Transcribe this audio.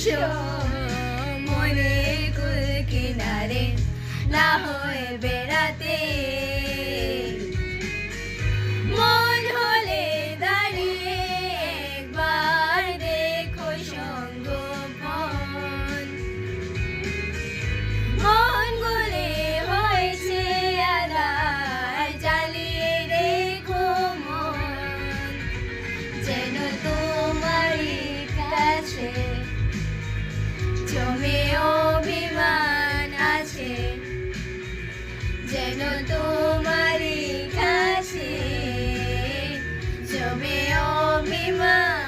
এসো মনে কুল কিনারে না হয়ে বেড়াতে মন হলে দাঁড়িয়ে একবার দেখো সঙ্গোপন মন গলে হয়েছে আধার জ্বালিয়ে রেখো মন যেন তোমারই কাছে জমে অভিমান আছে যেন তোমারই কাছে জমে অভিমান